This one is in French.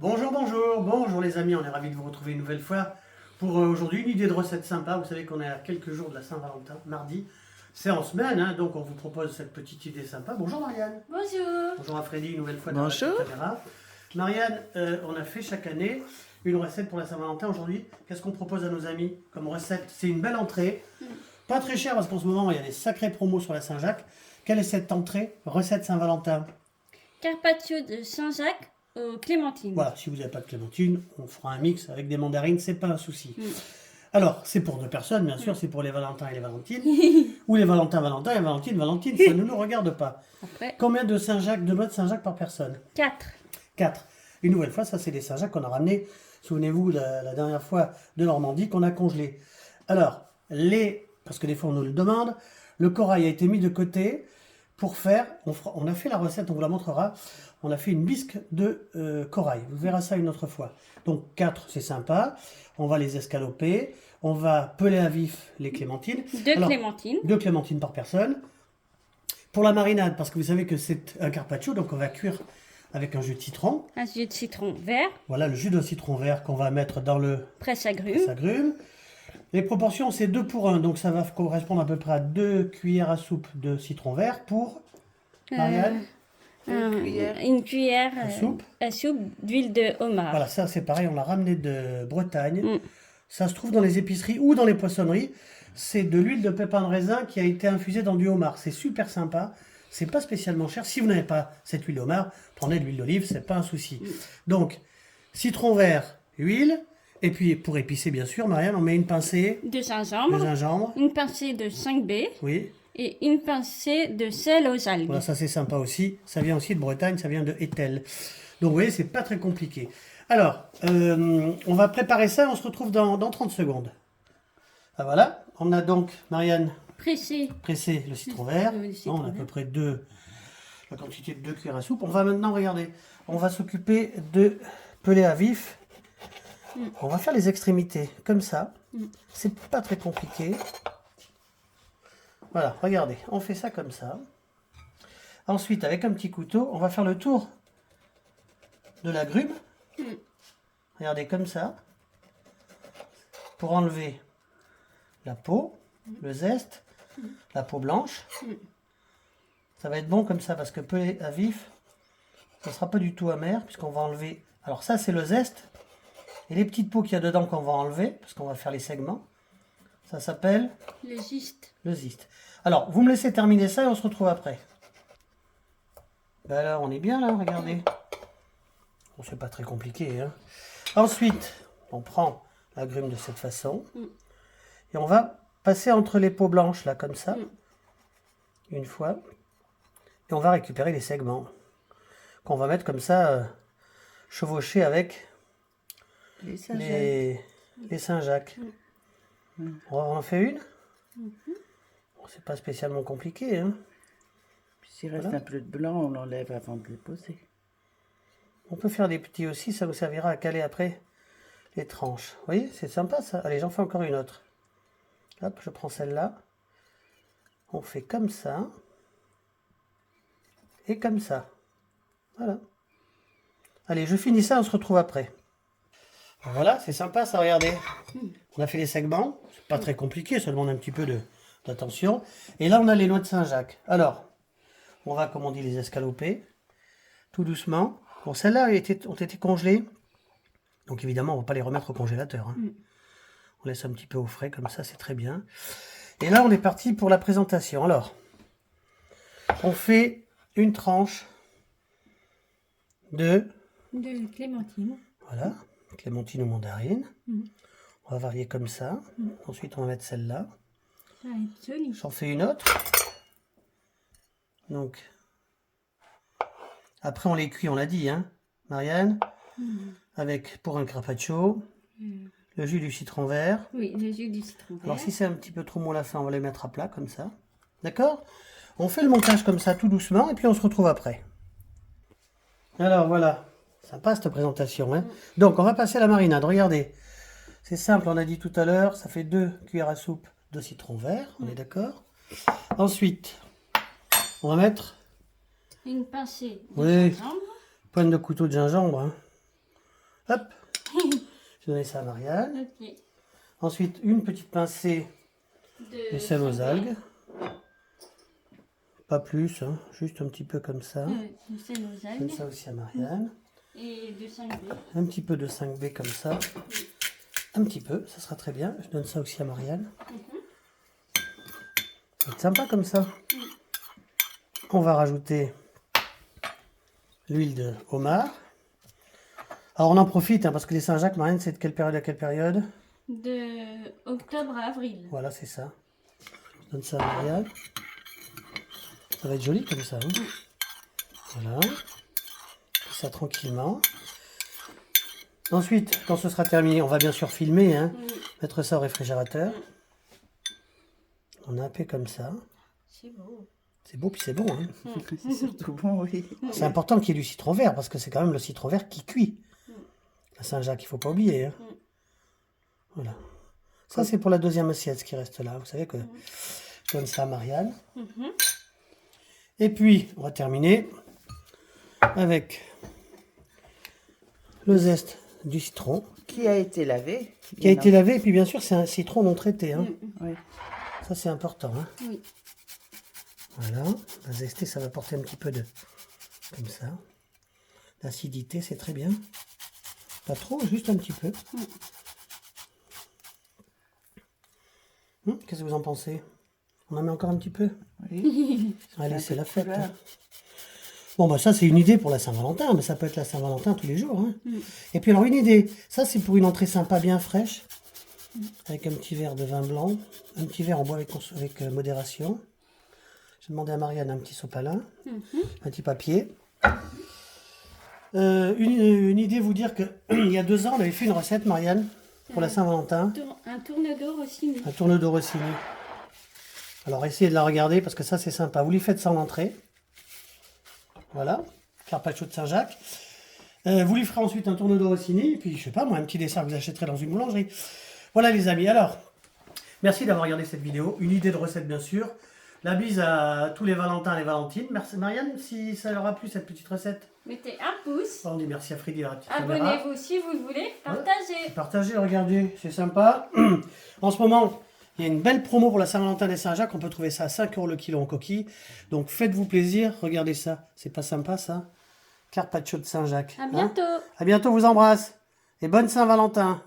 Bonjour, bonjour, bonjour les amis, on est ravis de vous retrouver une nouvelle fois pour aujourd'hui une idée de recette sympa. Vous savez qu'on est à quelques jours de la Saint-Valentin, mardi, c'est en semaine, hein, donc on vous propose cette petite idée sympa. Bonjour Marianne. Bonjour. Bonjour à Freddy, une nouvelle fois derrière Bonjour. la caméra. Marianne, on a fait chaque année une recette pour la Saint-Valentin. Aujourd'hui, qu'est-ce qu'on propose à nos amis comme recette? C'est une belle entrée, pas très cher parce qu'en ce moment il y a des sacrés promos sur la Saint-Jacques. Quelle est cette entrée, recette Saint-Valentin? Carpaccio de Saint-Jacques aux clémentines. Voilà, si vous n'avez pas de clémentine, on fera un mix avec des mandarines, c'est pas un souci. Alors, c'est pour deux personnes, bien sûr, c'est pour les Valentins et les Valentines, ou les Valentins et Valentine, ça ne nous regarde pas. Après, Combien de Saint-Jacques, de modes Saint-Jacques par personne? 4. 4. Une nouvelle fois, ça c'est les Saint-Jacques qu'on a ramenés, souvenez-vous, la dernière fois de Normandie, qu'on a congelé. Alors, parce que des fois on nous le demande, le corail a été mis de côté pour faire, on a fait la recette, on vous la montrera, on a fait une bisque de corail. Vous verrez ça une autre fois. Donc 4, c'est sympa. On va les escaloper. On va peler à vif les clémentines. 2 Alors, clémentines. 2 clémentines par personne. Pour la marinade, parce que vous savez que c'est un carpaccio, donc on va cuire avec un jus de citron. Un jus de citron vert. Voilà le jus de citron vert qu'on va mettre dans le Presse-agrumes. agrumes. Les proportions, c'est 2 pour 1. Donc ça va correspondre à peu près à 2 cuillères à soupe de citron vert pour... Marianne Une cuillère à soupe d'huile de homard. Voilà, ça c'est pareil, on l'a ramené de Bretagne. Ça se trouve dans les épiceries ou dans les poissonneries. C'est de l'huile de pépins de raisin qui a été infusée dans du homard. C'est super sympa. C'est pas spécialement cher. Si vous n'avez pas cette huile de homard, prenez de l'huile d'olive, c'est pas un souci. Donc, citron vert, huile. Et puis pour épicer, bien sûr, Marianne, on met une pincée De de gingembre. gingembre. Une pincée de 5B. Oui, Et une pincée de sel aux algues. voilà, ça c'est sympa aussi. Ça vient aussi de Bretagne, ça vient de Etel. Donc vous voyez, c'est pas très compliqué. Alors, on va préparer ça et on se retrouve dans 30 secondes. Ah, voilà, on a donc, Marianne, Pressé. pressé le citron vert. Le citron On a à vert. peu près la quantité de 2 cuillères à soupe. On va maintenant, regarder, on va s'occuper de peler à vif. On va faire les extrémités comme ça. C'est pas très compliqué. Voilà, regardez, on fait ça comme ça. Ensuite, avec un petit couteau, on va faire le tour de l'agrume. Regardez, comme ça. Pour enlever la peau, le zeste, la peau blanche. Ça va être bon comme ça, parce que pelé à vif, ça ne sera pas du tout amer, puisqu'on va enlever... Alors ça, c'est le zeste. Et les petites peaux qu'il y a dedans qu'on va enlever, parce qu'on va faire les segments, ça s'appelle... Le giste. le zeste. Alors, vous me laissez terminer ça et on se retrouve après. Ben alors, on est bien là, regardez. Bon, c'est pas très compliqué, hein. Ensuite, on prend l'agrume de cette façon. Et on va passer entre les peaux blanches, là, comme ça. Une fois. Et on va récupérer les segments. Qu'on va mettre comme ça, chevauchés avec Les Saint-Jacques. les Saint-Jacques. On en fait une. Bon, c'est pas spécialement compliqué, hein. Puis s'il reste un peu de blanc, on l'enlève avant de les poser. On peut faire des petits aussi, ça vous servira à caler après les tranches. Vous voyez, c'est sympa ça. Allez, j'en fais encore une autre. Hop, je prends celle-là. On fait comme ça. Et comme ça. Voilà. Allez, je finis ça, on se retrouve après. Voilà, c'est sympa ça, regardez. On a fait les segments. C'est pas très compliqué, ça demande un petit peu d'attention. Et là, on a les noix de Saint-Jacques. Alors, on va, comme on dit, les escaloper. Tout doucement. Bon, celles-là ont été congelées. Donc évidemment, on ne va pas les remettre au congélateur, hein. On laisse un petit peu au frais, comme ça, c'est très bien. Et là, on est parti pour la présentation. Alors, on fait une tranche de... De clémentine. Voilà, clémentine ou mandarine. On va varier comme ça. Ensuite, on va mettre celle-là. Ça va être joli. J'en fais une autre. Donc, après, on les cuit, on l'a dit, hein, Marianne, avec, pour un carpaccio, le jus du citron vert. Oui, le jus du citron vert. Alors, si c'est un petit peu trop mou à la fin, on va les mettre à plat, comme ça. D'accord? On fait le montage comme ça, tout doucement, et puis on se retrouve après. Alors, voilà. Sympa, cette présentation, hein. Donc, on va passer à la marinade. Regardez. C'est simple, on a dit tout à l'heure, ça fait 2 cuillères à soupe de citron vert, on est d'accord? Ensuite, on va mettre Une pincée de Oui. gingembre. pointe de couteau de gingembre, hein. Hop. Je vais donner ça à Marianne. Ok. Ensuite, une petite pincée de sel aux algues. Pas plus, hein, juste un petit peu comme ça. De sel aux Je algues. donne ça aussi à Marianne. Et de 5B. Un petit peu de 5B comme ça. Un petit peu, ça sera très bien. Je donne ça aussi à Marianne. C'est sympa comme ça. On va rajouter l'huile de homard. Alors on en profite, hein, parce que les Saint-Jacques, Marianne, c'est de quelle période à quelle période? De octobre à avril. Voilà, c'est ça. Je donne ça à Marianne. Ça va être joli comme ça. Hein. Voilà. Fais ça tranquillement. Ensuite, quand ce sera terminé, on va bien sûr filmer, hein, mettre ça au réfrigérateur. On a un peu comme ça. C'est beau. C'est beau puis c'est bon. Hein. C'est surtout bon, oui. C'est important qu'il y ait du citron vert parce que c'est quand même le citron vert qui cuit. La Saint-Jacques, il ne faut pas oublier. Hein. Voilà. Ça, c'est pour la deuxième assiette qui reste là. Vous savez que je donne ça à Marianne. Et puis, on va terminer avec le zeste du citron. Qui a été lavé. Qui a été lavé. Et puis, bien sûr, c'est un citron non traité. Hein. Oui. Ça, c'est important. Hein. Oui. Voilà. La zester, ça va apporter un petit peu de... Comme ça. D'acidité, c'est très bien. Pas trop, juste un petit peu. Qu'est-ce que vous en pensez? On en met encore un petit peu? Oui. Allez, c'est la fête. couleur. Hein. Bon, bah ça, c'est une idée pour la Saint-Valentin, mais ça peut être la Saint-Valentin tous les jours. Hein. Et puis, alors, une idée. Ça, c'est pour une entrée sympa, bien fraîche. Avec un petit verre de vin blanc. Un petit verre, on boit avec modération. J'ai demandé à Marianne un petit sopalin. Un petit papier. Une idée, vous dire que il y a 2 ans, on avait fait une recette, Marianne, pour la Saint-Valentin. Un tourne-dos Rossini. Un tourne-dos Rossini. Alors, essayez de la regarder parce que ça, c'est sympa. Vous lui faites ça en entrée. Voilà. Carpaccio de Saint-Jacques. Vous lui ferez ensuite un tourne-dos Rossini. Et puis, je sais pas, moi, un petit dessert que vous achèterez dans une boulangerie. Voilà, les amis. Alors, merci d'avoir regardé cette vidéo. Une idée de recette, bien sûr. La bise à tous les Valentins et les Valentines. Merci, Marianne, si ça leur a plu, cette petite recette. Mettez un pouce. On dit merci à Freddy, la petite caméra. Abonnez-vous si vous le voulez. Partagez. Partagez, regardez, c'est sympa. En ce moment, il y a une belle promo pour la Saint-Valentin des Saint-Jacques. On peut trouver ça à 5 € le kilo en coquille. Donc faites-vous plaisir, regardez ça. C'est pas sympa ça? Carpaccio de Saint-Jacques. À bientôt. À bientôt, vous embrasse. Et bonne Saint-Valentin.